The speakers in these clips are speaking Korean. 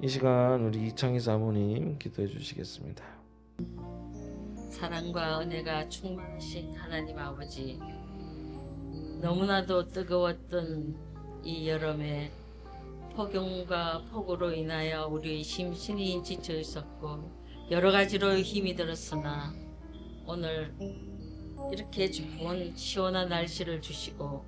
이 시간 우리 이창희 사모님 기도해 주시겠습니다. 사랑과 은혜가 충만하신 하나님 아버지, 너무나도 뜨거웠던 이 여름에 폭염과 폭우로 인하여 우리 심신이 지쳐 있었고 여러 가지로 힘이 들었으나 오늘 이렇게 좋은 시원한 날씨를 주시고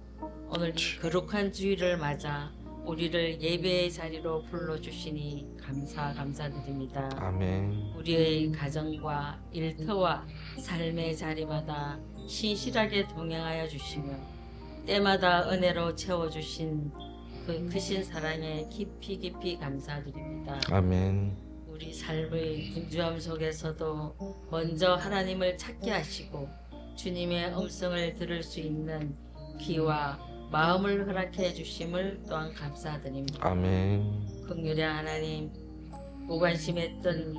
오늘 이 거룩한 주일을 맞아 우리를 예배의 자리로 불러주시니 감사드립니다. 아멘. 우리의 가정과 일터와 삶의 자리마다 신실하게 동행하여 주시며 때마다 은혜로 채워주신 그 크신 사랑에 깊이 감사드립니다. 아멘. 우리 삶의 분주함 속에서도 먼저 하나님을 찾게 하시고 주님의 음성을 들을 수 있는 귀와 마음을 허락해 주심을 또한 감사드립니다. 아멘. 긍휼의 하나님, 무관심했던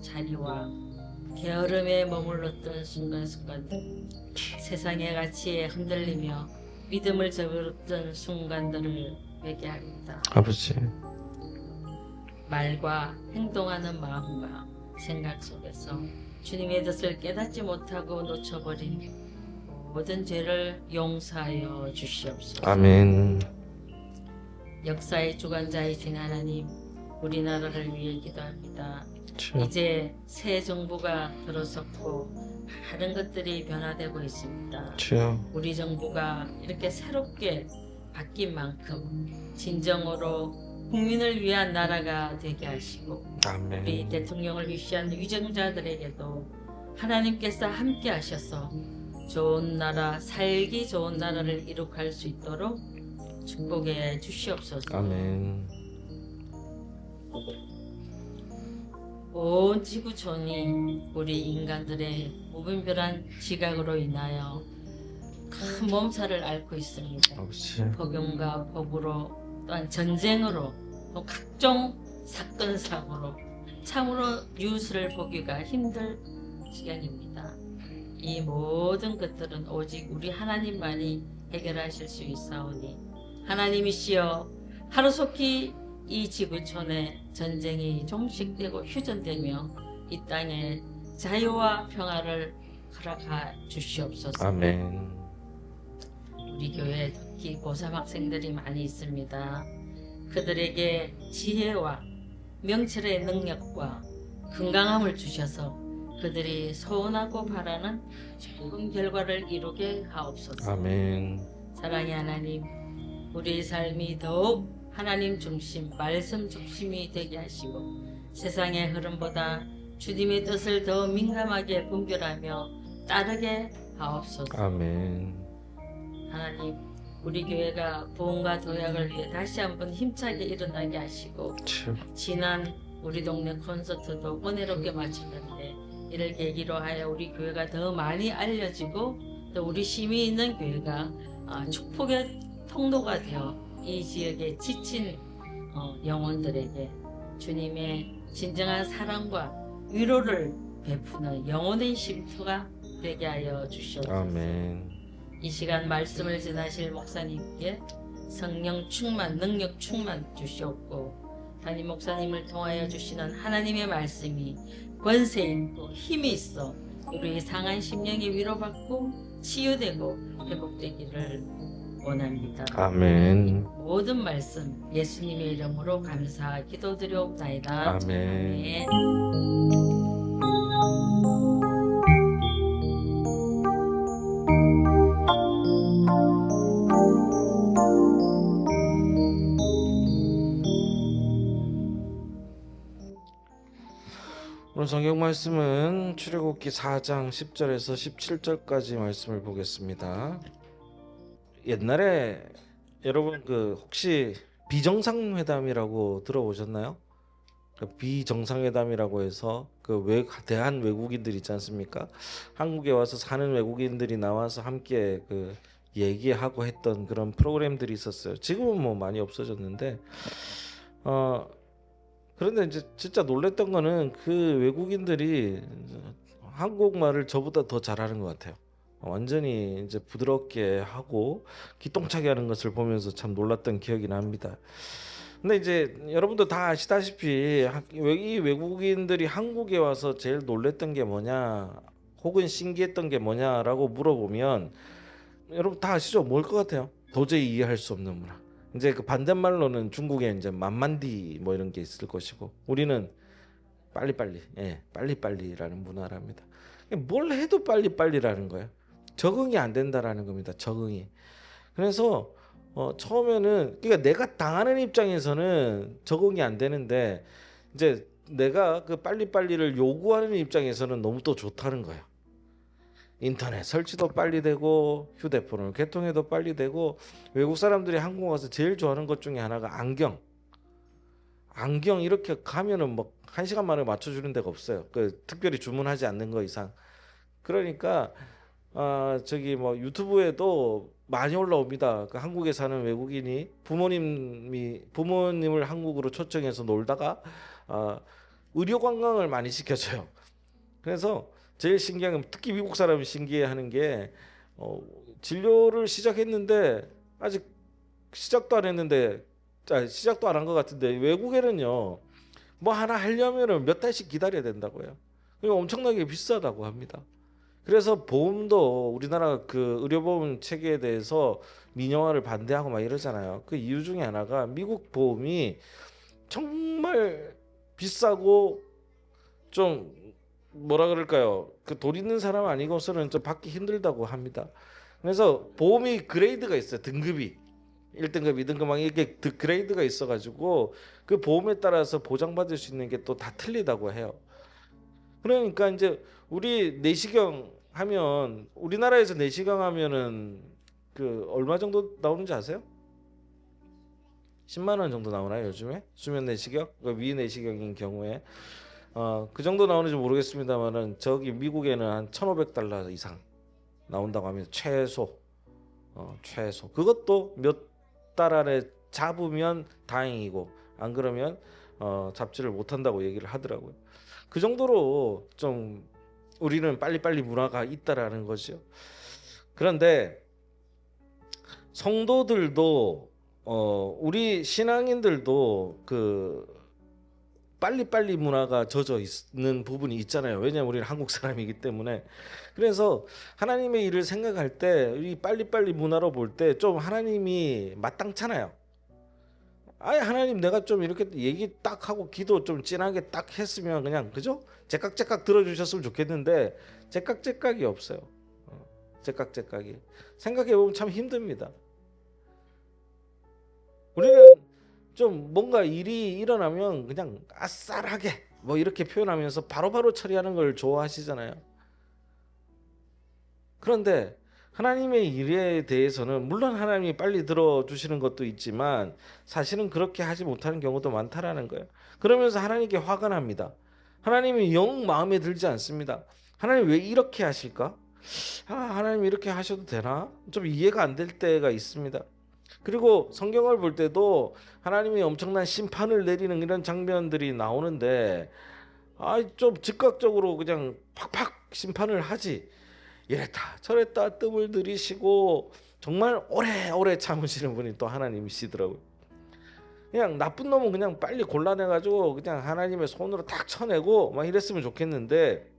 자리와 게으름에 머물렀던 순간순간들, 세상의 가치에 흔들리며 믿음을 저버렸던 순간들을 회개합니다. 아버지. 말과 행동하는 마음과 생각 속에서 주님의 뜻을 깨닫지 못하고 놓쳐버린 모든 죄를 용서하여 주시옵소서. 아멘. 역사의 주관자이신 하나님, 우리나라를 위해 기도합니다. 주여. 이제 새 정부가 들어섰고 많은 것들이 변화되고 있습니다. 주여. 우리 정부가 이렇게 새롭게 바뀐 만큼 진정으로 국민을 위한 나라가 되게 하시고 우리 아멘. 대통령을 위시한 위정자들에게도 하나님께서 함께 하셔서 좋은 나라, 살기 좋은 나라를 이룩할 수 있도록 축복해 주시옵소서. 아멘. 온 지구촌이 우리 인간들의 무분별한 지각으로 인하여 큰 몸살을 앓고 있습니다. 아버지. 폭염과 폭우로 또한 전쟁으로 또 각종 사건 사고로 참으로 뉴스를 보기가 힘들 시간입니다. 이 모든 것들은 오직 우리 하나님만이 해결하실 수 있사오니 하나님이시여 하루속히 이 지구촌에 전쟁이 종식되고 휴전되며 이 땅에 자유와 평화를 허락하 주시옵소서. 아멘. 우리 교회에 특히 고3 학생들이 많이 있습니다. 그들에게 지혜와 명철의 능력과 건강함을 주셔서 그들이 소원하고 바라는 좋은 결과를 이루게 하옵소서. 아멘. 사랑의 하나님, 우리의 삶이 더욱 하나님 중심, 말씀 중심이 되게 하시고 세상의 흐름보다 주님의 뜻을 더 민감하게 분별하며 따르게 하옵소서. 아멘. 하나님, 우리 교회가 부흥과 도약을 위해 다시 한번 힘차게 일어나게 하시고 주여. 지난 우리 동네 콘서트도 은혜롭게 마쳤는데 이를 계기로 하여 우리 교회가 더 많이 알려지고 또 우리 힘이 있는 교회가 축복의 통로가 되어 이 지역에 지친 영혼들에게 주님의 진정한 사랑과 위로를 베푸는 영혼의 쉼터가 되게 하여 주시옵소서. 아멘. 이 시간 말씀을 전하실 목사님께 성령 충만, 능력 충만 주시옵고 담임 목사님을 통하여 주시는 하나님의 말씀이 권세 있고 힘이 있어 우리의 상한 심령이 위로받고 치유되고 회복되기를 원합니다. 아멘. 모든 말씀 예수님의 이름으로 감사 기도드리옵나이다. 아멘. 아멘. 오늘 성경 말씀은 출애굽기 4장 10절에서 17절까지 말씀을 보겠습니다. 옛날에 여러분 혹시 비정상회담이라고 들어보셨나요? 비정상회담이라고 해서 대한 외국인들 있지 않습니까? 한국에 와서 사는 외국인들이 나와서 함께 얘기하고 했던 그런 프로그램들이 있었어요. 지금은 뭐 많이 없어졌는데 그런데 이제 진짜 놀랬던 거는 그 외국인들이 한국말을 저보다 더 잘하는 것 같아요. 완전히 이제 부드럽게 하고 기똥차게 하는 것을 보면서 참 놀랐던 기억이 납니다. 근데 이제 여러분도 다 아시다시피 이 외국인들이 한국에 와서 제일 놀랬던 게 뭐냐, 혹은 신기했던 게 뭐냐라고 물어보면 여러분 다 아시죠? 뭘 것 같아요? 도저히 이해할 수 없는 문화. 이제 그 반대말로는 중국에 이제 만만디 뭐 이런 게 있을 것이고, 우리는 빨리빨리, 빨리빨리라는 문화랍니다. 뭘 해도 빨리빨리라는 거예요. 적응이 안 된다라는 겁니다. 적응이. 그래서 처음에는, 그러니까 내가 당하는 입장에서는 적응이 안 되는데, 이제 내가 그 빨리빨리를 요구하는 입장에서는 너무 또 좋다는 거예요. 인터넷 설치도 빨리 되고, 휴대폰을 개통해도 빨리 되고, 외국 사람들이 한국 와서 제일 좋아하는 것 중에 하나가 안경 이렇게 가면은 뭐 1시간 만에 맞춰주는 데가 없어요. 그 특별히 주문하지 않는 거 이상. 그러니까 저기 뭐 유튜브에도 많이 올라옵니다. 그 한국에 사는 외국인이 부모님을 한국으로 초청해서 놀다가 의료 관광을 많이 시켜줘요. 그래서 제일 신기한 건, 특히 미국 사람이 신기해하는 게 진료를 시작했는데 아직 시작도 안 했는데, 시작도 안 한 것 같은데, 외국에는요 뭐 하나 하려면은 몇 달씩 기다려야 된다고요. 그러니까 엄청나게 비싸다고 합니다. 그래서 보험도 우리나라 그 의료보험 체계에 대해서 민영화를 반대하고 막 이러잖아요. 그 이유 중에 하나가 미국 보험이 정말 비싸고 좀 뭐라 그럴까요? 그 돈 있는 사람 아니고서는 좀 받기 힘들다고 합니다. 그래서 보험이 그레이드가 있어요. 등급이 1등급, 2등급 막 이렇게 그레이드가 있어가지고 그 보험에 따라서 보장받을 수 있는 게 또 다 틀리다고 해요. 그러니까 이제 우리 내시경 하면, 우리나라에서 내시경 하면은 그 얼마 정도 나오는지 아세요? 10만 원 정도 나오나요 요즘에? 수면 내시경, 그 위 내시경인 경우에 그 정도 나오는지 모르겠습니다만은, 저기 미국에는 한 1,500달러 이상 나온다고 합니다. 최소. 최소. 그것도 몇 달 안에 잡으면 다행이고, 안 그러면 잡지를 못한다고 얘기를 하더라고요. 그 정도로 좀 우리는 빨리빨리 문화가 있다라는 거죠. 그런데 성도들도 우리 신앙인들도 그 빨리빨리 문화가 젖어 있는 부분이 있잖아요. 왜냐하면 우리는 한국 사람이기 때문에. 그래서 하나님의 일을 생각할 때 이 빨리빨리 문화로 볼 때 좀 하나님이 마땅찮아요. 아예 하나님, 내가 좀 이렇게 얘기 딱 하고 기도 좀 진하게 딱 했으면 그냥, 그죠? 제깍제깍 들어주셨으면 좋겠는데 제깍제깍이 없어요. 제깍제깍이. 생각해보면 참 힘듭니다. 우리는 좀 뭔가 일이 일어나면 그냥 아싸하게 뭐 이렇게 표현하면서 바로바로 처리하는 걸 좋아하시잖아요. 그런데 하나님의 일에 대해서는 물론 하나님이 빨리 들어주시는 것도 있지만 사실은 그렇게 하지 못하는 경우도 많다라는 거예요. 그러면서 하나님께 화가 납니다. 하나님이 영 마음에 들지 않습니다. 하나님 왜 이렇게 하실까? 하나님 이렇게 하셔도 되나? 좀 이해가 안 될 때가 있습니다. 그리고 성경을 볼 때도 하나님이 엄청난 심판을 내리는 이런 장면들이 나오는데 좀 즉각적으로 그냥 팍팍 심판을 하지, 이랬다 저랬다 뜸을 들이시고 정말 오래 참으시는 분이 또 하나님이시더라고요. 그냥 나쁜 놈은 그냥 빨리 골라내가지고 그냥 하나님의 손으로 딱 쳐내고 막 이랬으면 좋겠는데,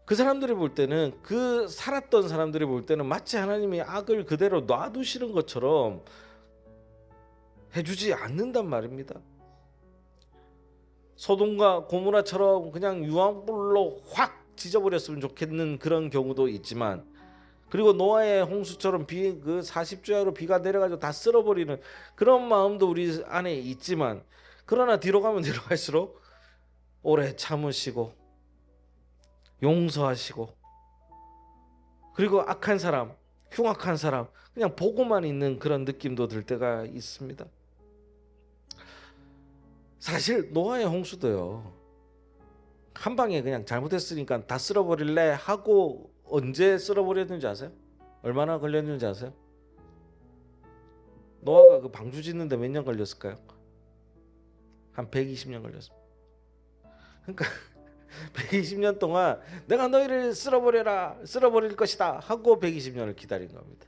그 사람들이 볼 때는, 그 살았던 사람들이 볼 때는 마치 하나님이 악을 그대로 놔두시는 것처럼 해주지 않는단 말입니다. 소돔과 고모라처럼 그냥 유황불로 확 지져버렸으면 좋겠는 그런 경우도 있지만, 그리고 노아의 홍수처럼 그 40주야로 비가 내려가지고 다 쓸어버리는 그런 마음도 우리 안에 있지만, 그러나 뒤로 가면 뒤로 갈수록 오래 참으시고 용서하시고, 그리고 악한 사람, 흉악한 사람 그냥 보고만 있는 그런 느낌도 들 때가 있습니다. 사실 노아의 홍수도요, 한 방에 그냥 잘못했으니까 다 쓸어버릴래 하고 언제 쓸어버렸는지 아세요? 얼마나 걸렸는지 아세요? 노아가 그 방주 짓는데 몇 년 걸렸을까요? 한 120년 걸렸습니다. 그러니까 120년 동안 내가 너희를 쓸어버릴 것이다 하고 120년을 기다린 겁니다.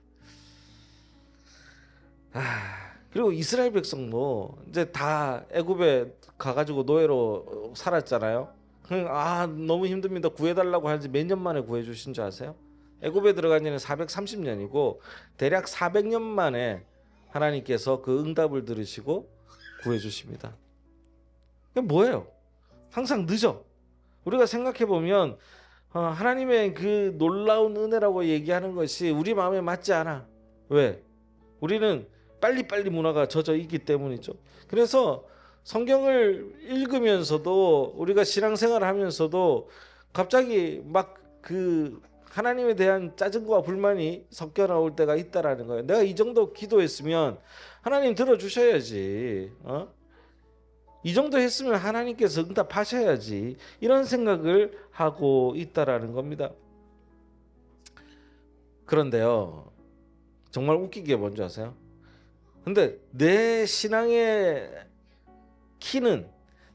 그리고 이스라엘 백성도 이제 다 애굽에 가가지고 노예로 살았잖아요. 너무 힘듭니다. 구해달라고 하는지 몇 년 만에 구해주신 줄 아세요? 애굽에 들어간 지는 430년이고 대략 400년 만에 하나님께서 그 응답을 들으시고 구해주십니다. 그게 뭐예요? 항상 늦어. 우리가 생각해 보면 하나님의 그 놀라운 은혜라고 얘기하는 것이 우리 마음에 맞지 않아. 왜? 우리는 빨리빨리 문화가 젖어 있기 때문이죠. 그래서 성경을 읽으면서도 우리가 신앙생활을 하면서도 갑자기 막 그 하나님에 대한 짜증과 불만이 섞여 나올 때가 있다라는 거예요. 내가 이 정도 기도했으면 하나님 들어주셔야지. 이 정도 했으면 하나님께서 응답하셔야지. 이런 생각을 하고 있다라는 겁니다. 그런데요, 정말 웃긴 게 뭔지 아세요? 근데 내 신앙의 키는,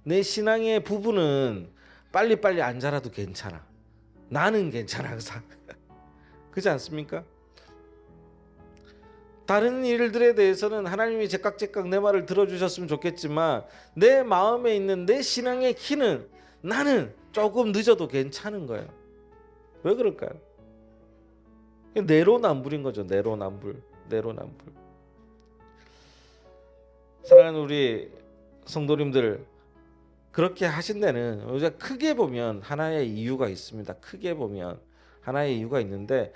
내 신앙의 부분은 빨리빨리 안 자라도 괜찮아. 나는 괜찮아 항상. 그렇지 않습니까? 다른 일들에 대해서는 하나님이 제깍제깍 내 말을 들어주셨으면 좋겠지만 내 마음에 있는 내 신앙의 키는 나는 조금 늦어도 괜찮은 거예요. 왜 그럴까요? 내로남불인 거죠. 내로남불. 사랑하는 우리 성도님들, 그렇게 하신 데는 우리가 크게 보면 하나의 이유가 있습니다. 크게 보면 하나의 이유가 있는데,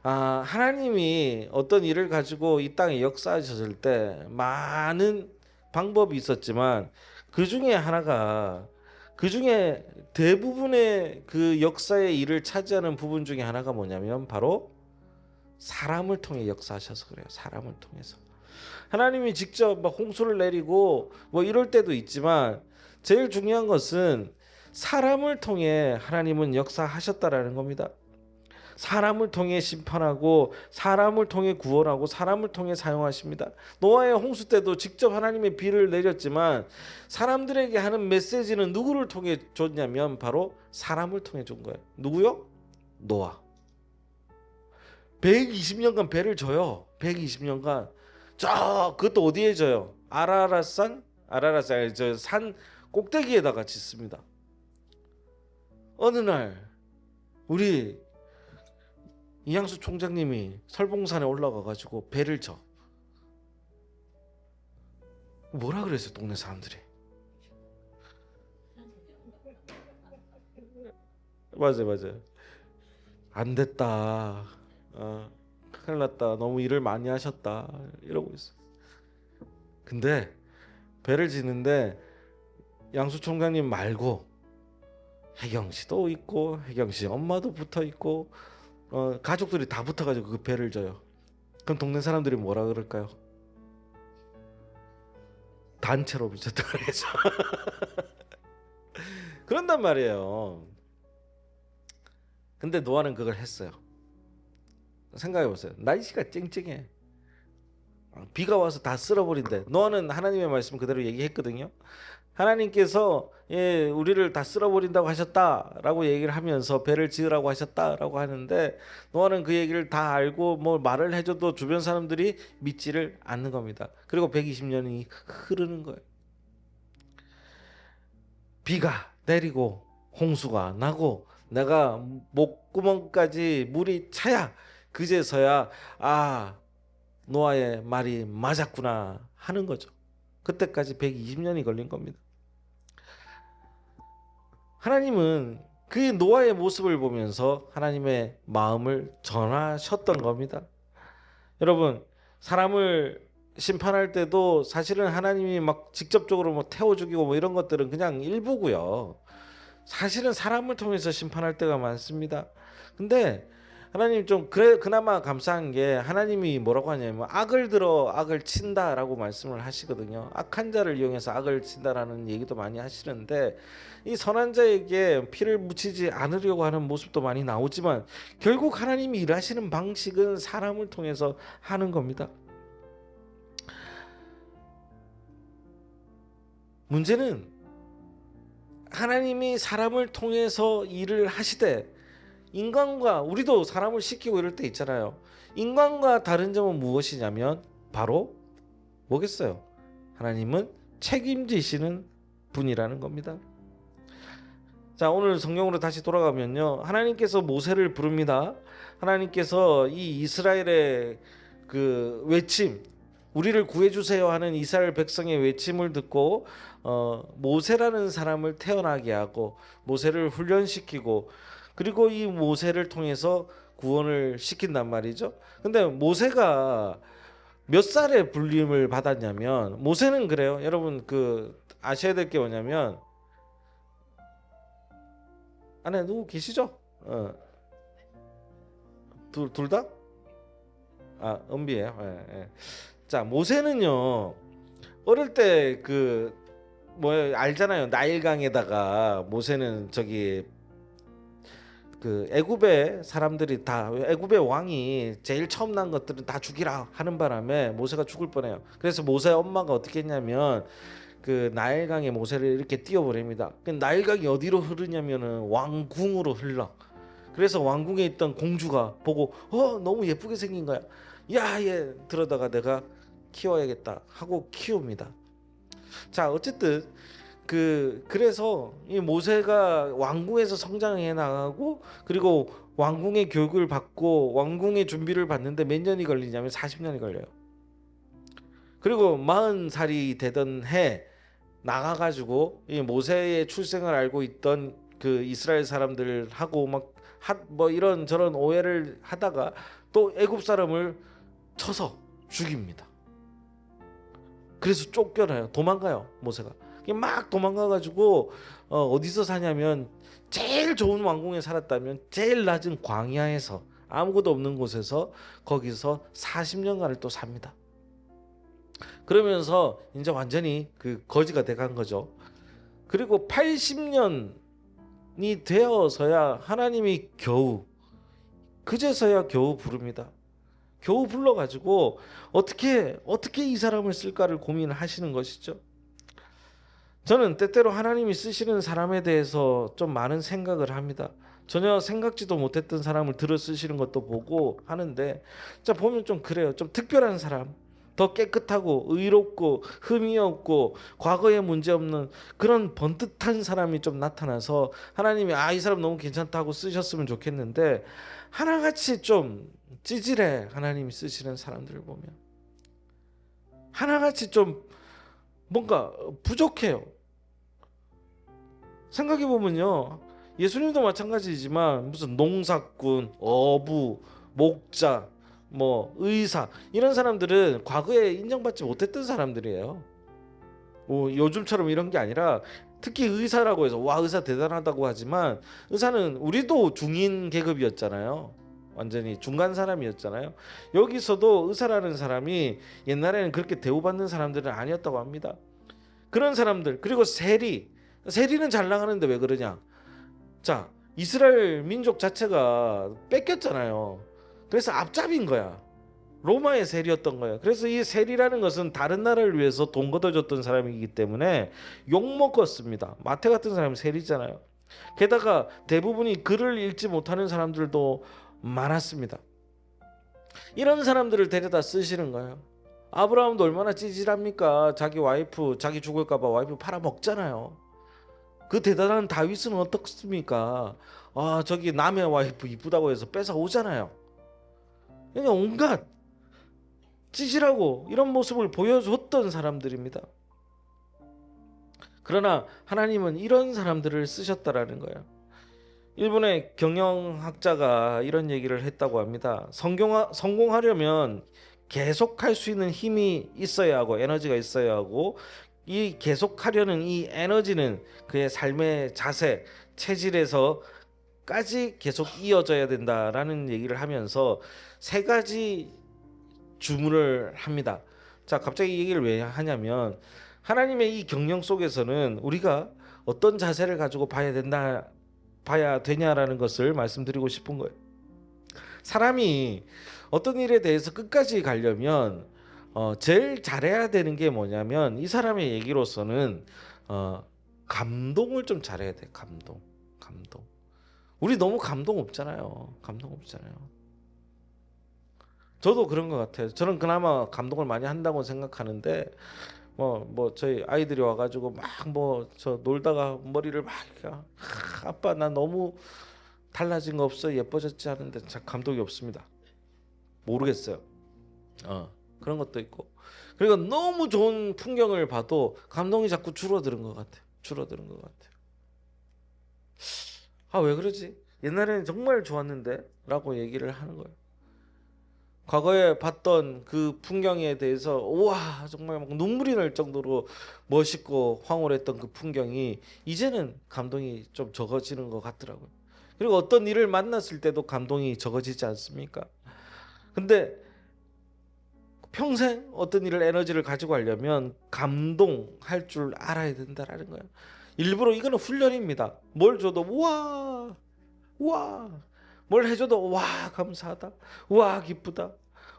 하나님이 어떤 일을 가지고 이 땅에 역사하셨을 때 많은 방법이 있었지만 그 중에 하나가, 그 중에 대부분의 그 역사의 일을 차지하는 부분 중에 하나가 뭐냐면 바로 사람을 통해 역사하셔서 그래요. 사람을 통해서. 하나님이 직접 막 홍수를 내리고 뭐 이럴 때도 있지만 제일 중요한 것은 사람을 통해 하나님은 역사하셨다라는 겁니다. 사람을 통해 심판하고 사람을 통해 구원하고 사람을 통해 사용하십니다. 노아의 홍수 때도 직접 하나님의 비를 내렸지만 사람들에게 하는 메시지는 누구를 통해 줬냐면 바로 사람을 통해 준 거예요. 누구요? 노아. 120년간 배를 져요. 120년간. 그것도 어디에 져요? 아라랏산 저 산 꼭대기에다가 짓습니다. 어느 날 우리 이양수 총장님이 설봉산에 올라가 가지고 배를 져. 뭐라 그랬어요, 동네 사람들이? 맞아요. 안 됐다. 큰일 났다. 너무 일을 많이 하셨다. 이러고 있어. 근데 배를 지는데 양수 총장님 말고 혜경 씨도 있고 혜경 씨 엄마도 붙어 있고 가족들이 다 붙어가지고 그 배를 져요. 그럼 동네 사람들이 뭐라 그럴까요? 단체로 미쳤다 그래서 그런단 말이에요. 근데 노아는 그걸 했어요. 생각해 보세요. 날씨가 쨍쨍해. 비가 와서 다 쓸어버린대. 노아는 하나님의 말씀 그대로 얘기했거든요. 하나님께서 우리를 다 쓸어버린다고 하셨다라고 얘기를 하면서 배를 지으라고 하셨다라고 하는데 노아는 그 얘기를 다 알고 뭐 말을 해줘도 주변 사람들이 믿지를 않는 겁니다. 그리고 120년이 흐르는 거예요. 비가 내리고 홍수가 나고 내가 목구멍까지 물이 차야 그제서야 노아의 말이 맞았구나 하는 거죠. 그때까지 120년이 걸린 겁니다. 하나님은 그 노아의 모습을 보면서 하나님의 마음을 전하셨던 겁니다. 여러분, 사람을 심판할 때도 사실은 하나님이 막 직접적으로 뭐 태워 죽이고 뭐 이런 것들은 그냥 일부고요. 사실은 사람을 통해서 심판할 때가 많습니다. 근데 하나님 좀 그나마 감사한 게 하나님이 뭐라고 하냐면 악을 들어 악을 친다라고 말씀을 하시거든요. 악한 자를 이용해서 악을 친다라는 얘기도 많이 하시는데 이 선한 자에게 피를 묻히지 않으려고 하는 모습도 많이 나오지만 결국 하나님이 일하시는 방식은 사람을 통해서 하는 겁니다. 문제는 하나님이 사람을 통해서 일을 하시되 인간과 우리도 사람을 시키고 이럴 때 있잖아요. 인간과 다른 점은 무엇이냐면 바로 뭐겠어요? 하나님은 책임지시는 분이라는 겁니다. 자, 오늘 성경으로 다시 돌아가면요, 하나님께서 모세를 부릅니다. 하나님께서 이 이스라엘의 그 외침, 우리를 구해주세요 하는 이스라엘 백성의 외침을 듣고 모세라는 사람을 태어나게 하고 모세를 훈련시키고, 그리고 이 모세를 통해서 구원을 시킨단 말이죠. 근데 모세가 몇 살에 불림을 받았냐면, 모세는 그래요. 여러분 그 아셔야 될 게 뭐냐면, 안에 누구 계시죠? 둘 다? 은비예요. 예, 예. 자, 모세는요, 어릴 때 그 뭐 알잖아요. 나일강에다가 모세는 저기 그 애굽의 사람들이 다, 애굽의 왕이 제일 처음 난 것들은 다 죽이라 하는 바람에 모세가 죽을 뻔해요. 그래서 모세 엄마가 어떻게 했냐면 그 나일강에 모세를 이렇게 띄워버립니다. 그 나일강이 어디로 흐르냐면은 왕궁으로 흘러. 그래서 왕궁에 있던 공주가 보고 너무 예쁘게 생긴 거야. 야, 얘 들어다가 내가 키워야겠다 하고 키웁니다. 자, 어쨌든 그래서 이 모세가 왕궁에서 성장해 나가고, 그리고 왕궁의 교육을 받고 왕궁의 준비를 받는데 몇 년이 걸리냐면 40년이 걸려요. 그리고 40살이 되던 해 나가가지고 이 모세의 출생을 알고 있던 그 이스라엘 사람들하고 뭐 이런 저런 오해를 하다가 또 애굽 사람을 쳐서 죽입니다. 그래서 쫓겨나요. 도망가요, 모세가. 막 도망가가지고 어디서 사냐면, 제일 좋은 왕궁에 살았다면 제일 낮은 광야에서, 아무것도 없는 곳에서 거기서 40년간을 또 삽니다. 그러면서 이제 완전히 그 거지가 돼간 거죠. 그리고 80년이 되어서야 하나님이 그제서야 겨우 부릅니다. 겨우 불러가지고 어떻게 이 사람을 쓸까를 고민하시는 것이죠. 저는 때때로 하나님이 쓰시는 사람에 대해서 좀 많은 생각을 합니다. 전혀 생각지도 못했던 사람을 들어 쓰시는 것도 보고 하는데, 자, 보면 좀 그래요. 좀 특별한 사람, 더 깨끗하고 의롭고 흠이 없고 과거에 문제 없는 그런 번듯한 사람이 좀 나타나서 하나님이 이 사람 너무 괜찮다고 쓰셨으면 좋겠는데, 하나같이 좀 찌질해. 하나님이 쓰시는 사람들을 보면 하나같이 좀 뭔가 부족해요. 생각해 보면요, 예수님도 마찬가지지만 무슨 농사꾼, 어부, 목자, 뭐 의사, 이런 사람들은 과거에 인정받지 못했던 사람들이에요. 요즘처럼 이런 게 아니라, 특히 의사라고 해서 와, 의사 대단하다고 하지만, 의사는 우리도 중인 계급이었잖아요. 완전히 중간 사람이었잖아요. 여기서도 의사라는 사람이 옛날에는 그렇게 대우받는 사람들은 아니었다고 합니다. 그런 사람들, 그리고 세리는 잘 나가는데 왜 그러냐? 자, 이스라엘 민족 자체가 뺏겼잖아요. 그래서 앞잡인 거야. 로마의 세리였던 거예요. 그래서 이 세리라는 것은 다른 나라를 위해서 돈 걷어줬던 사람이기 때문에 욕먹었습니다. 마태 같은 사람은 세리잖아요. 게다가 대부분이 글을 읽지 못하는 사람들도 많았습니다. 이런 사람들을 데려다 쓰시는 거예요. 아브라함도 얼마나 찌질합니까? 자기 와이프, 자기 죽을까봐 와이프 팔아먹잖아요. 그 대단한 다윗은 어떻습니까? 저기 남의 와이프 이쁘다고 해서 뺏어 오잖아요. 그냥 온갖 찌질하고 이런 모습을 보여줬던 사람들입니다. 그러나 하나님은 이런 사람들을 쓰셨다라는 거예요. 일본의 경영학자가 이런 얘기를 했다고 합니다. 성공하려면 계속할 수 있는 힘이 있어야 하고 에너지가 있어야 하고, 이 계속하려는 이 에너지는 그의 삶의 자세, 체질에서까지 계속 이어져야 된다라는 얘기를 하면서 세 가지 주문을 합니다. 자, 갑자기 이 얘기를 왜 하냐면, 하나님의 이 경영 속에서는 우리가 어떤 자세를 가지고 봐야 되냐라는 것을 말씀드리고 싶은 거예요. 사람이 어떤 일에 대해서 끝까지 가려면 제일 잘해야 되는 게 뭐냐면, 이 사람의 얘기로서는 감동을 좀 잘해야 돼. 감동. 우리 너무 감동 없잖아요. 저도 그런 것 같아요. 저는 그나마 감동을 많이 한다고 생각하는데 뭐 저희 아이들이 와가지고 막 뭐 저 놀다가 머리를 막 아빠 나 너무 달라진 거 없어 예뻐졌지 하는데 참 감동이 없습니다. 모르겠어요. 그런 것도 있고 그리고 너무 좋은 풍경을 봐도 감동이 자꾸 줄어드는 것 같아요. 줄어드는 것 같아요. 아, 왜 그러지? 옛날에는 정말 좋았는데 라고 얘기를 하는 거예요. 과거에 봤던 그 풍경에 대해서 우와 정말 막 눈물이 날 정도로 멋있고 황홀했던 그 풍경이 이제는 감동이 좀 적어지는 것 같더라고요. 그리고 어떤 일을 만났을 때도 감동이 적어지지 않습니까? 근데 평생 어떤 일을 에너지를 가지고 하려면 감동할 줄 알아야 된다라는 거예요. 일부러 이거는 훈련입니다. 뭘 줘도 우와 우와 뭘 해줘도 와 감사하다 와 기쁘다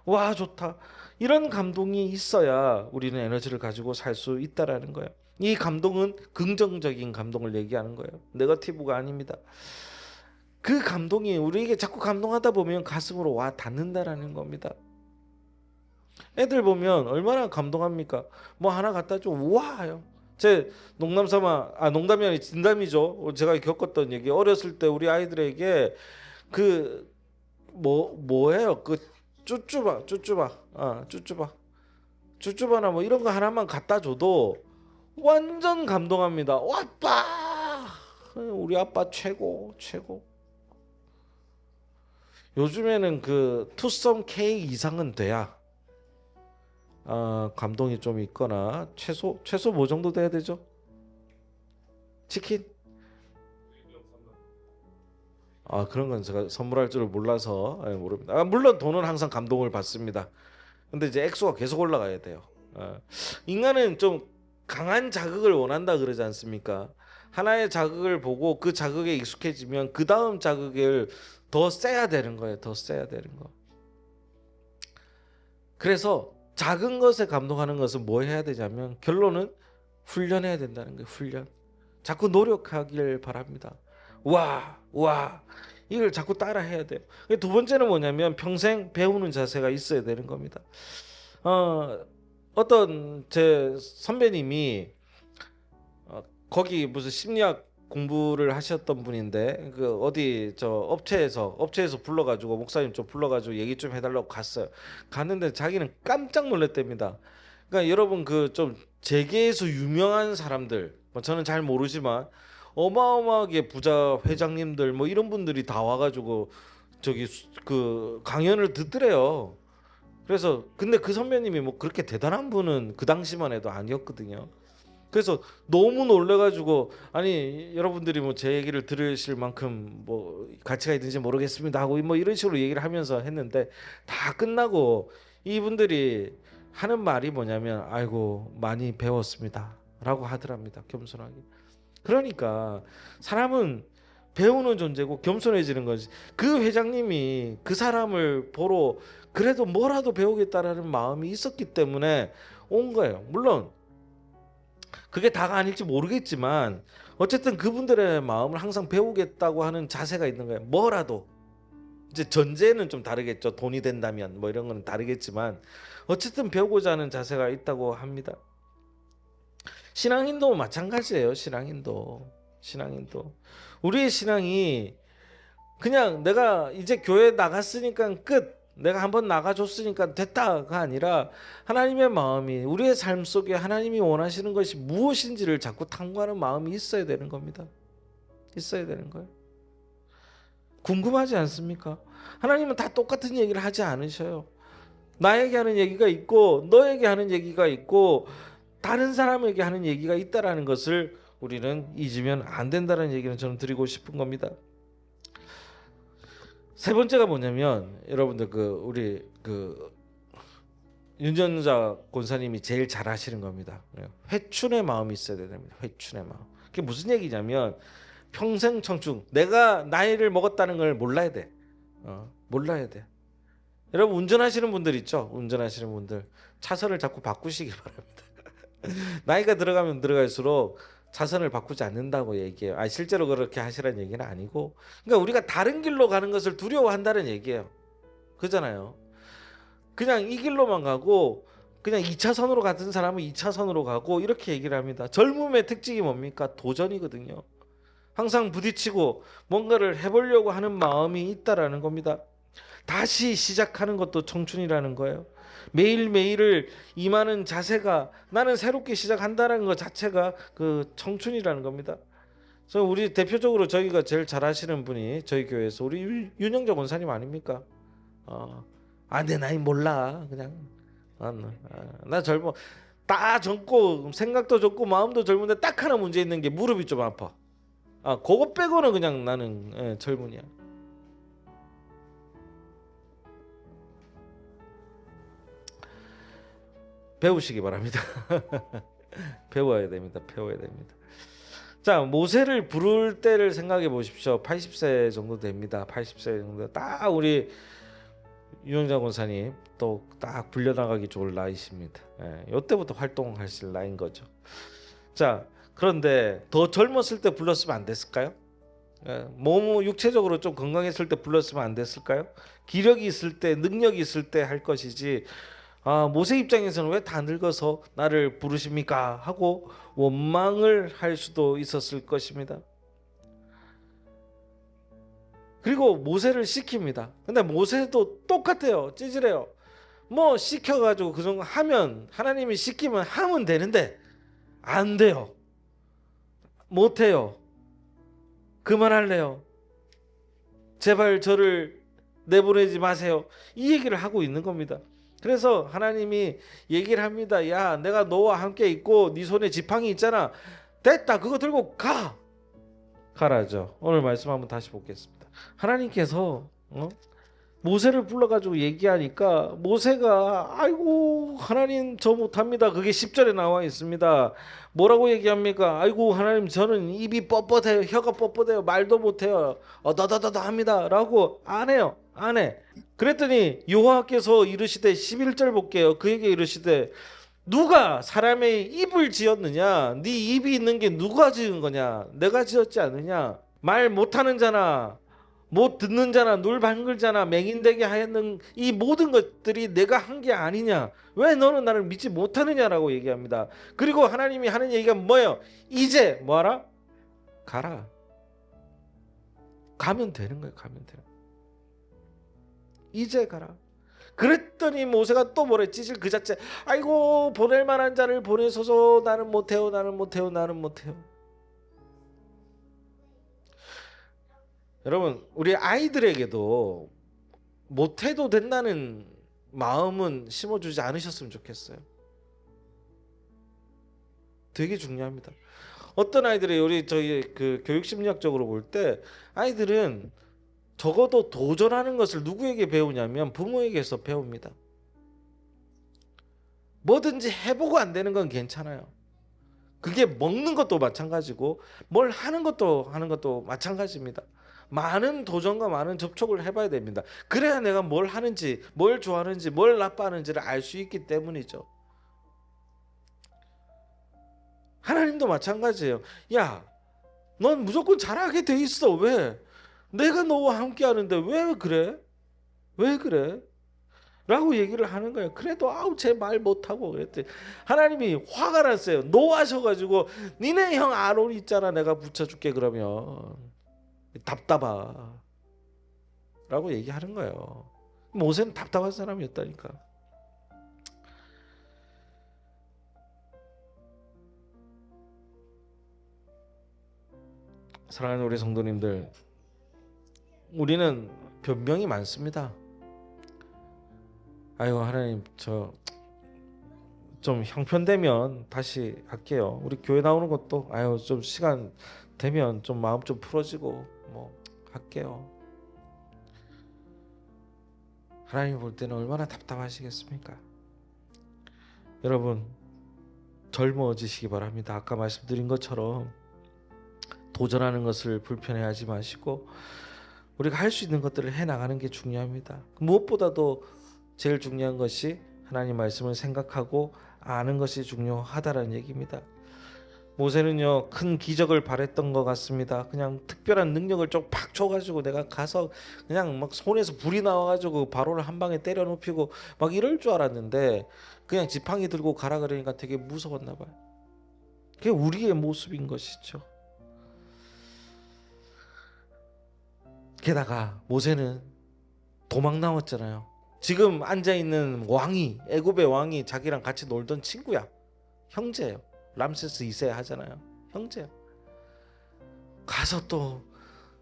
와 좋다 이런 감동이 있어야 우리는 에너지를 가지고 살 수 있다라는 거예요. 이 감동은 긍정적인 감동을 얘기하는 거예요. 네거티브가 아닙니다. 그 감동이 우리에게 자꾸 감동하다 보면 가슴으로 와 닿는다라는 겁니다. 애들 보면 얼마나 감동합니까? 뭐 하나 갖다 줘 와요. 제 농담삼아 농담이 아니 진담이죠. 제가 겪었던 얘기. 어렸을 때 우리 아이들에게 그 뭐예요? 그 쭈쭈바나 뭐 이런 거 하나만 갖다 줘도 완전 감동합니다. 아빠 우리 아빠 최고. 요즘에는 그 투썸 K 이상은 돼야 감동이 좀 있거나 최소 뭐 정도 돼야 되죠? 치킨? 그런 건 제가 선물할 줄을 몰라서 모릅니다. 물론 돈은 항상 감동을 받습니다. 근데 이제 액수가 계속 올라가야 돼요. 인간은 좀 강한 자극을 원한다 그러지 않습니까? 하나의 자극을 보고 그 자극에 익숙해지면 그 다음 자극을 더 세야 되는 거예요. 더 세야 되는 거. 그래서 작은 것에 감동하는 것은 뭐 해야 되냐면 결론은 훈련해야 된다는 거예요. 훈련. 자꾸 노력하길 바랍니다. 와 이걸 자꾸 따라 해야 돼요. 두 번째는 뭐냐면 평생 배우는 자세가 있어야 되는 겁니다. 어떤 제 선배님이 거기 무슨 심리학 공부를 하셨던 분인데 그 어디 저 업체에서 불러가지고 목사님 좀 불러가지고 얘기 좀 해달라고 갔어요. 갔는데 자기는 깜짝 놀랐답니다. 그러니까 여러분 그 좀 재계에서 유명한 사람들 뭐 저는 잘 모르지만 어마어마하게 부자 회장님들 뭐 이런 분들이 다 와가지고 저기 그 강연을 듣더래요. 그래서 근데 그 선배님이 뭐 그렇게 대단한 분은 그 당시만 해도 아니었거든요. 그래서 너무 놀래가지고 아니 여러분들이 뭐 제 얘기를 들으실 만큼 뭐 가치가 있는지 모르겠습니다 하고 뭐 이런 식으로 얘기를 하면서 했는데 다 끝나고 이분들이 하는 말이 뭐냐면 아이고 많이 배웠습니다 라고 하더랍니다. 겸손하게. 그러니까 사람은 배우는 존재고 겸손해지는 거지. 그 회장님이 그 사람을 보러 그래도 뭐라도 배우겠다라는 마음이 있었기 때문에 온 거예요. 물론 그게 다가 아닐지 모르겠지만 어쨌든 그분들의 마음을 항상 배우겠다고 하는 자세가 있는 거예요. 뭐라도 이제 전제는 좀 다르겠죠. 돈이 된다면 뭐 이런 건 다르겠지만 어쨌든 배우고자 하는 자세가 있다고 합니다. 신앙인도 마찬가지예요. 신앙인도 우리의 신앙이 그냥 내가 이제 교회 나갔으니까 끝 내가 한번 나가줬으니까 됐다가 아니라 하나님의 마음이 우리의 삶 속에 하나님이 원하시는 것이 무엇인지를 자꾸 탐구하는 마음이 있어야 되는 겁니다. 있어야 되는 거예요. 궁금하지 않습니까? 하나님은 다 똑같은 얘기를 하지 않으셔요. 나에게 하는 얘기가 있고 너에게 하는 얘기가 있고 다른 사람에게 하는 얘기가 있다라는 것을 우리는 잊으면 안 된다는 얘기는 저는 드리고 싶은 겁니다. 세 번째가 뭐냐면 여러분들 우리 윤전자 권사님이 제일 잘 하시는 겁니다. 회춘의 마음이 있어야 됩니다. 회춘의 마음. 그게 무슨 얘기냐면 평생 청춘. 내가 나이를 먹었다는 걸 몰라야 돼. 몰라야 돼. 여러분 운전하시는 분들 있죠? 운전하시는 분들 차선을 자꾸 바꾸시기 바랍니다. 나이가 들어가면 들어갈수록 차선을 바꾸지 않는다고 얘기해요. 실제로 그렇게 하시라는 얘기는 아니고, 그러니까 우리가 다른 길로 가는 것을 두려워한다는 얘기예요. 그잖아요. 그냥 이 길로만 가고 그냥 2차선으로 같은 사람은 2차선으로 가고 이렇게 얘기를 합니다. 젊음의 특징이 뭡니까? 도전이거든요. 항상 부딪히고 뭔가를 해보려고 하는 마음이 있다라는 겁니다. 다시 시작하는 것도 청춘이라는 거예요. 매일매일을 임하는 자세가 나는 새롭게 시작한다는 것 자체가 그 청춘이라는 겁니다. 그래서 우리 대표적으로 저희가 제일 잘하시는 분이 저희 교회에서 우리 윤영자 권사님 아닙니까? 내 나이 몰라 그냥 나 젊어 다 젊고 생각도 젊고 마음도 젊은데 딱 하나 문제 있는 게 무릎이 좀 아파. 그거 빼고는 그냥 나는 젊은이야. 배우시기 바랍니다. 배워야 됩니다. 배워야 됩니다. 자, 모세를 부를 때를 생각해 보십시오. 80세 정도 됩니다. 80세 정도 딱 우리 유영자 권사님 또 딱 불려나가기 좋을 나이십니다. 이때부터 활동하실 나이인 거죠. 자, 그런데 더 젊었을 때 불렀으면 안 됐을까요? 몸 육체적으로 좀 건강했을 때 불렀으면 안 됐을까요? 기력이 있을 때, 능력이 있을 때 할 것이지. 모세 입장에서는 왜 다 늙어서 나를 부르십니까? 하고 원망을 할 수도 있었을 것입니다. 그리고 모세를 시킵니다. 근데 모세도 똑같아요. 찌질해요. 뭐 시켜가지고 그 정도 하면 하나님이 시키면 하면 되는데 안 돼요. 못해요. 그만할래요. 제발 저를 내보내지 마세요. 이 얘기를 하고 있는 겁니다. 그래서 하나님이 얘기를 합니다. 야, 내가 너와 함께 있고 네 손에 지팡이 있잖아. 됐다. 그거 들고 가라죠. 오늘 말씀 한번 다시 보겠습니다. 하나님께서 모세를 불러가지고 얘기하니까 모세가 아이고 하나님 저 못합니다. 그게 10절에 나와 있습니다. 뭐라고 얘기합니까? 아이고 하나님 저는 입이 뻣뻣해요. 혀가 뻣뻣해요. 말도 못해요. 더더더더 합니다. 라고 안 해요. 안 해. 그랬더니 여호와께서 이르시되 11절 볼게요. 그에게 이르시되 누가 사람의 입을 지었느냐? 네 입이 있는 게 누가 지은 거냐? 내가 지었지 않느냐? 말 못하는 자나 못 듣는 자나 눌 밟는 자나 맹인되게 하였는 이 모든 것들이 내가 한 게 아니냐? 왜 너는 나를 믿지 못하느냐라고 얘기합니다. 그리고 하나님이 하는 얘기가 뭐예요? 이제 뭐하라? 가라. 가면 되는 거예요. 가면 돼요. 이제 가라. 그랬더니 모세가 또 뭐래? 찌질 그 자체. 아이고 보낼 만한 자를 보내소서. 나는 못해요. 나는 못해요. 나는 못해요. 여러분 우리 아이들에게도 못해도 된다는 마음은 심어주지 않으셨으면 좋겠어요. 되게 중요합니다. 어떤 아이들이 우리 저희 그 교육심리학적으로 볼 때 아이들은 적어도 도전하는 것을 누구에게 배우냐면 부모에게서 배웁니다. 뭐든지 해보고 안 되는 건 괜찮아요. 그게 먹는 것도 마찬가지고 뭘 하는 것도 마찬가지입니다. 많은 도전과 많은 접촉을 해봐야 됩니다. 그래야 내가 뭘 하는지, 뭘 좋아하는지, 뭘 나빠하는지를 알 수 있기 때문이죠. 하나님도 마찬가지예요. 야, 넌 무조건 잘하게 돼 있어. 왜? 내가 너와 함께 하는데 왜 그래? 왜 그래? 라고 얘기를 하는 거예요. 그래도 제 말 못하고 그랬더니 하나님이 화가 났어요. 노하셔가지고 니네 형 아론 있잖아. 내가 붙여줄게 그러면. 답답하 라고 얘기하는 거예요. 모세는 답답한 사람이었다니까. 사랑하는 우리 성도님들, 우리는 변명이 많습니다. 아이고 하나님 저 좀 형편되면 다시 할게요. 우리 교회 나오는 것도 좀 시간 되면 좀 마음 좀 풀어지고 뭐 할게요. 하나님 볼 때는 얼마나 답답하시겠습니까? 여러분 젊어지시기 바랍니다. 아까 말씀드린 것처럼 도전하는 것을 불편해하지 마시고 우리가 할 수 있는 것들을 해나가는 게 중요합니다. 무엇보다도 제일 중요한 것이 하나님 말씀을 생각하고 아는 것이 중요하다는 얘기입니다. 모세는요 큰 기적을 바랬던 것 같습니다. 그냥 특별한 능력을 좀 팍 줘가지고 내가 가서 그냥 막 손에서 불이 나와가지고 바로를 한 방에 때려 눕히고 막 이럴 줄 알았는데 그냥 지팡이 들고 가라 그러니까 되게 무서웠나 봐요. 그게 우리의 모습인 것이죠. 게다가 모세는 도망 나왔잖아요. 지금 앉아 있는 왕이, 애굽의 왕이 자기랑 같이 놀던 친구야. 형제예요. 람세스 2세 하잖아요. 형제야. 가서 또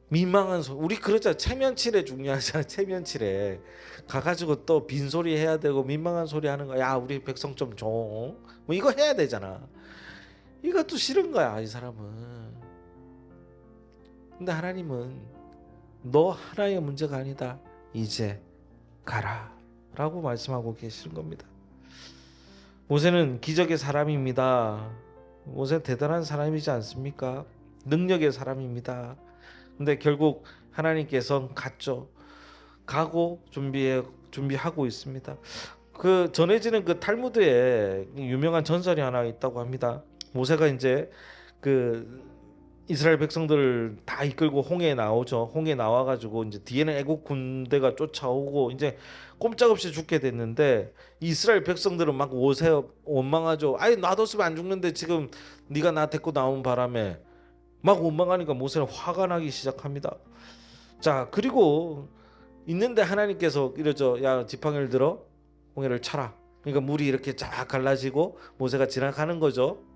민망한 소리. 우리 그러자 체면치레 중요하잖아. 체면치레. 가가지고 또 빈소리 해야 되고 민망한 소리 하는 거야. 야 우리 백성 좀 줘. 뭐 이거 해야 되잖아. 이것도 싫은 거야 이 사람은. 근데 하나님은 너 하나의 문제가 아니다. 이제 가라 라고 말씀하고 계시는 겁니다. 모세는 기적의 사람입니다. 모세는 대단한 사람이지 않습니까? 능력의 사람입니다. 근데 결국 하나님께서 갔죠. 가고 준비하고 있습니다. 그 전해지는 그 탈무드에 유명한 전설이 하나 있다고 합니다. 모세가 이제 그 이스라엘 백성들을 다 이끌고 홍해에 나오죠. 홍해에 나와가지고 이제 뒤에는 애국 군대가 쫓아오고 이제 꼼짝없이 죽게 됐는데 이스라엘 백성들은 막 모세 원망하죠. 아니 놔뒀으면 안 죽는데 지금 네가 나 데리고 나온 바람에 막 원망하니까 모세는 화가 나기 시작합니다. 자 그리고 있는데 하나님께서 이러죠. 야 지팡이를 들어 홍해를 쳐라. 그러니까 물이 이렇게 쫙 갈라지고 모세가 지나가는 거죠.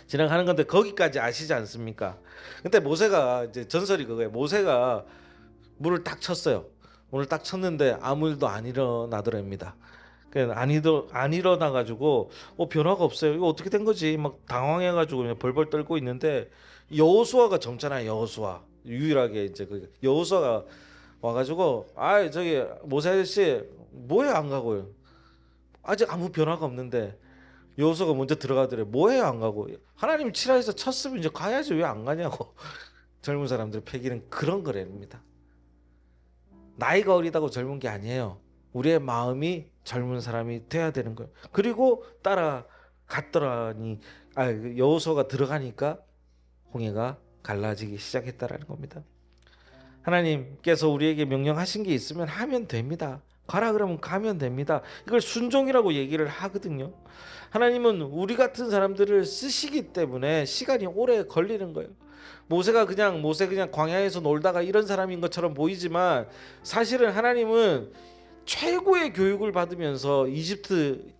지나가는 건데 거기까지 아시지 않습니까? 근데 모세가 이제 전설이 그거예요. 모세가 물을 딱 쳤어요. 물을 딱 쳤는데 아무 일도 안 일어나더랍니다. 안 일어나 가지고 변화가 없어요. 이거 어떻게 된 거지? 막 당황해 가지고 그냥 벌벌 떨고 있는데 여호수아가 젊잖아요. 여호수아 유일하게 이제 그 여호수아가 와가지고 아 저기 모세 아저씨 뭐해 안 가고요? 아직 아무 변화가 없는데 여호수아가 먼저 들어가더래. 뭐해요 안 가고? 하나님 칠하에서 쳤으면 이제 가야지 왜 안 가냐고. 젊은 사람들의 패기는 그런 거랍니다. 나이가 어리다고 젊은 게 아니에요. 우리의 마음이 젊은 사람이 돼야 되는 거예요. 그리고 따라갔더라니 여호수아가 들어가니까 홍해가 갈라지기 시작했다라는 겁니다. 하나님께서 우리에게 명령하신 게 있으면 하면 됩니다. 가라 그러면 가면 됩니다. 이걸 순종이라고 얘기를 하거든요. 하나님은 우리 같은 사람들을 쓰시기 때문에 시간이 오래 걸리는 거예요. 모세 그냥 광야에서 놀다가 이런 사람인 것처럼 보이지만 사실은 하나님은 최고의 교육을 받으면서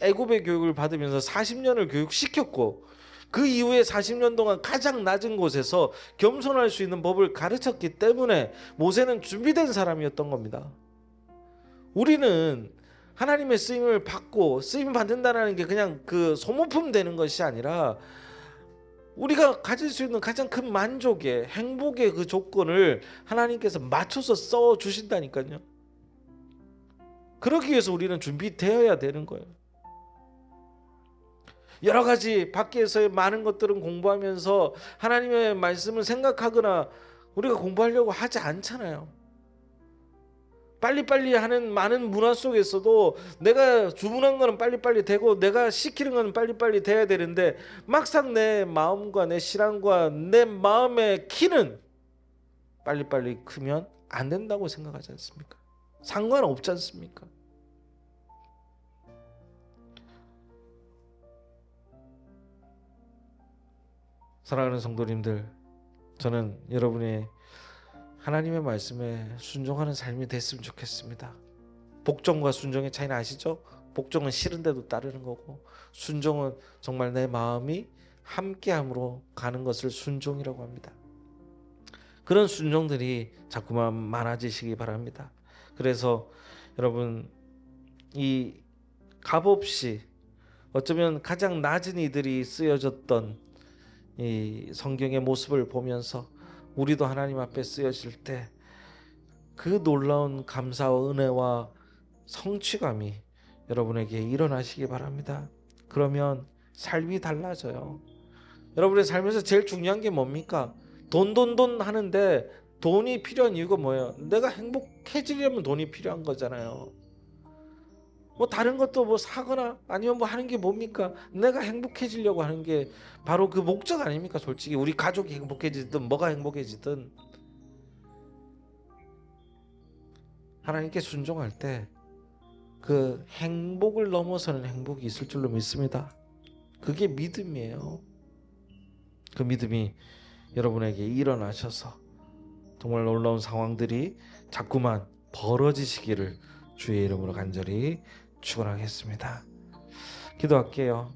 애굽의 교육을 받으면서 40년을 교육시켰고 그 이후에 40년 동안 가장 낮은 곳에서 겸손할 수 있는 법을 가르쳤기 때문에 모세는 준비된 사람이었던 겁니다. 우리는 하나님의 쓰임을 받고 쓰임 받는다는 게 그냥 그 소모품 되는 것이 아니라 우리가 가질 수 있는 가장 큰 만족의 행복의 그 조건을 하나님께서 맞춰서 써 주신다니까요. 그러기 위해서 우리는 준비되어야 되는 거예요. 여러 가지 밖에서의 많은 것들은 공부하면서 하나님의 말씀을 생각하거나 우리가 공부하려고 하지 않잖아요. 빨리빨리 하는 많은 문화 속에서도 내가 주문한 거는 빨리빨리 되고 내가 시키는 거는 빨리빨리 돼야 되는데 막상 내 마음과 내 신앙과 내 마음의 키는 빨리빨리 크면 안 된다고 생각하지 않습니까? 상관없지 않습니까? 사랑하는 성도님들, 저는 여러분의 하나님의 말씀에 순종하는 삶이 됐으면 좋겠습니다. 복종과 순종의 차이는 아시죠? 복종은 싫은데도 따르는 거고 순종은 정말 내 마음이 함께함으로 가는 것을 순종이라고 합니다. 그런 순종들이 자꾸만 많아지시기 바랍니다. 그래서 여러분 이 값없이 어쩌면 가장 낮은 이들이 쓰여졌던 이 성경의 모습을 보면서 우리도 하나님 앞에 쓰여질 때 그 놀라운 감사와 은혜와 성취감이 여러분에게 일어나시기 바랍니다. 그러면 삶이 달라져요. 여러분의 삶에서 제일 중요한 게 뭡니까? 돈 하는데 돈이 필요한 이유가 뭐예요? 내가 행복해지려면 돈이 필요한 거잖아요. 뭐 다른 것도 뭐 사거나 아니면 뭐 하는 게 뭡니까? 내가 행복해지려고 하는 게 바로 그 목적 아닙니까? 솔직히 우리 가족이 행복해지든 뭐가 행복해지든 하나님께 순종할 때 그 행복을 넘어서는 행복이 있을 줄로 믿습니다. 그게 믿음이에요. 그 믿음이 여러분에게 일어나셔서 정말 놀라운 상황들이 자꾸만 벌어지시기를 주의 이름으로 간절히 축원하겠습니다. 기도할게요.